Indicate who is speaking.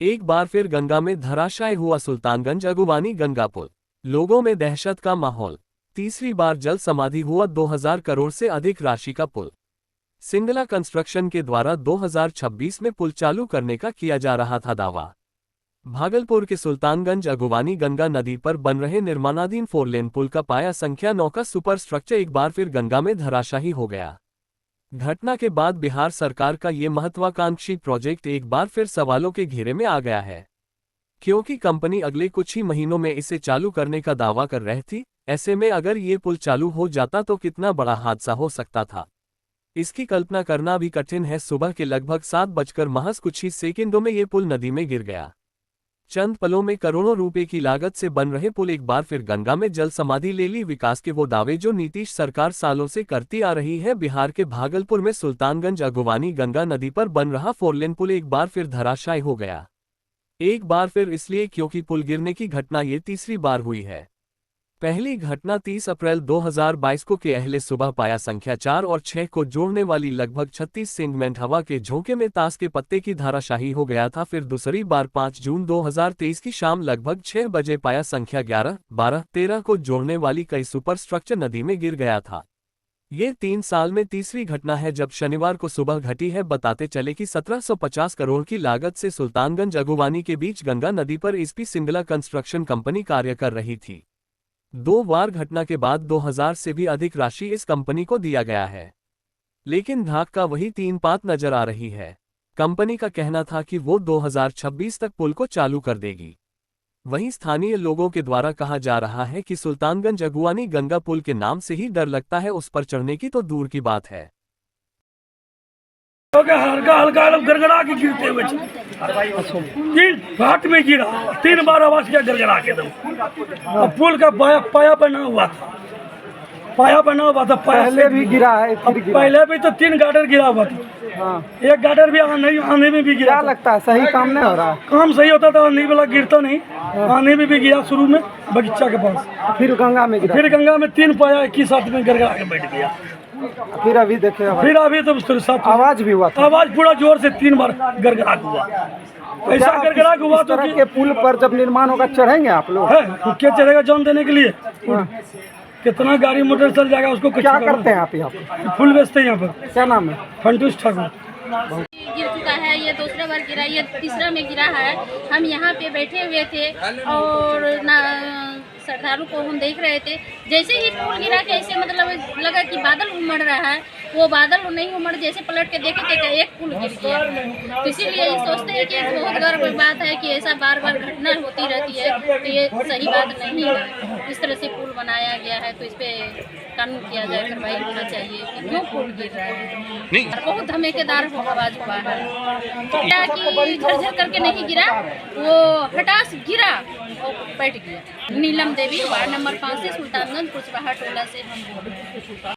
Speaker 1: एक बार फिर गंगा में धराशायी हुआ सुल्तानगंज अगुवानी गंगा पुल। लोगों में दहशत का माहौल। तीसरी बार जल समाधि हुआ 2000 करोड़ से अधिक राशि का पुल। सिंगला कंस्ट्रक्शन के द्वारा 2026 में पुल चालू करने का किया जा रहा था दावा। भागलपुर के सुल्तानगंज अगुवानी गंगा नदी पर बन रहे निर्माणाधीन 4 लेन पुल का पाया संख्या 9 का सुपर स्ट्रक्चर एक बार फिर गंगा में धराशायी हो गया। घटना के बाद बिहार सरकार का ये महत्वाकांक्षी प्रोजेक्ट एक बार फिर सवालों के घेरे में आ गया है, क्योंकि कंपनी अगले कुछ ही महीनों में इसे चालू करने का दावा कर रही थी। ऐसे में अगर ये पुल चालू हो जाता तो कितना बड़ा हादसा हो सकता था, इसकी कल्पना करना भी कठिन है। सुबह के लगभग 7 बजकर महज कुछ ही सेकंडों में ये पुल नदी में गिर गया। चंद पलों में करोड़ों रुपए की लागत से बन रहे पुल एक बार फिर गंगा में जल समाधि ले ली। विकास के वो दावे जो नीतीश सरकार सालों से करती आ रही है। बिहार के भागलपुर में सुल्तानगंज अगुवानी गंगा नदी पर बन रहा 4 लेन पुल एक बार फिर धराशायी हो गया। एक बार फिर इसलिए क्योंकि पुल गिरने की घटना ये तीसरी बार हुई है। पहली घटना 30 अप्रैल 2022 को के अहले सुबह पाया संख्या 4 और 6 को जोड़ने वाली लगभग 36 सेगमेंट हवा के झोंके में ताश के पत्ते की धराशायी हो गया था। फिर दूसरी बार 5 जून 2023 की शाम लगभग 6 बजे पाया संख्या 11, 12, 13 को जोड़ने वाली कई सुपर स्ट्रक्चर नदी में गिर गया था। ये 3 साल में तीसरी घटना है जब शनिवार को सुबह घटी है। बताते चले कि 1750 करोड़ की लागत से सुल्तानगंज अगुवानी के बीच गंगा नदी पर एसपी सिंगला कंस्ट्रक्शन कंपनी कार्य कर रही थी। 2 बार घटना के बाद 2000 से भी अधिक राशि इस कंपनी को दिया गया है, लेकिन धाक का वही 3 पात नजर आ रही है। कंपनी का कहना था कि वो 2026 तक पुल को चालू कर देगी। वहीं स्थानीय लोगों के द्वारा कहा जा रहा है कि सुल्तानगंज अगुवानी गंगा पुल के नाम से ही डर लगता है, उस पर चढ़ने की तो दूर की बात है।
Speaker 2: हल्का हल्का गड़गड़ा के गिरते हुए 3 घाट में गिरा, 3 बार आवाज किया गड़गड़ा के दम। पुल का पाया बना हुआ था,
Speaker 3: पहले भी गिरा है,
Speaker 2: पहले भी तो 3 गार्डर गिरा हुआ था।
Speaker 3: हाँ।
Speaker 2: एक गार्डर भी आने में भी गिरा।
Speaker 3: क्या लगता है सही काम नहीं हो रहा?
Speaker 2: काम सही होता था, आने वाला गिरता नहीं। आने में भी गिरा शुरू में बगीचा के पास,
Speaker 3: फिर गंगा में गिरा।
Speaker 2: फिर गंगा में 3 पाया एक ही साथ में गड़गड़ा के बैठ गया।
Speaker 3: फिर अभी देखे,
Speaker 2: फिर अभी तो साथ
Speaker 3: आवाज भी हुआ था।
Speaker 2: आवाज पूरा जोर से 3 बार गड़गड़ा हुआ। ऐसा गड़गड़ा हुआ तो
Speaker 3: के पुल पर जब निर्माण होगा चढ़ेंगे आप लोग?
Speaker 2: क्या चढ़ेगा जान देने के लिए? कितना गाड़ी मोटर चल जाएगा उसको।
Speaker 3: क्या करते हैं आप यहाँ पर?
Speaker 2: फूल बेचते हैं यहाँ पर।
Speaker 3: क्या नाम है?
Speaker 2: फंटूस ठाकुर।
Speaker 4: गिर चुका है, ये दूसरा बार गिरा, ये तीसरा में गिरा है। हम यहाँ पे बैठे हुए थे और श्रद्धालु को हम देख रहे थे। जैसे ही पुल गिरा के ऐसे मतलब लगा कि बादल उमड़ रहा है, वो बादल नहीं उमड़, जैसे पलट के देखे थे एक पुल गिर गया। तो इसीलिए ये सोचते हैं कि बहुत गर्व बात है कि ऐसा बार बार घटना होती रहती है, तो ये सही बात नहीं है। इस तरह से पुल बनाया गया है तो इस पर कानून किया जाए, कार्रवाई होना चाहिए कि क्यों पुल गिर रहा है। बहुत धमाकेदार आवाज हुआ है, क्या कि झरझर करके नहीं गिरा, वो हटास गिरा और बैठ गया। नीलम देवी, वार्ड नंबर 5 से, सुल्तानगंज कुचवाहा टोला से हम।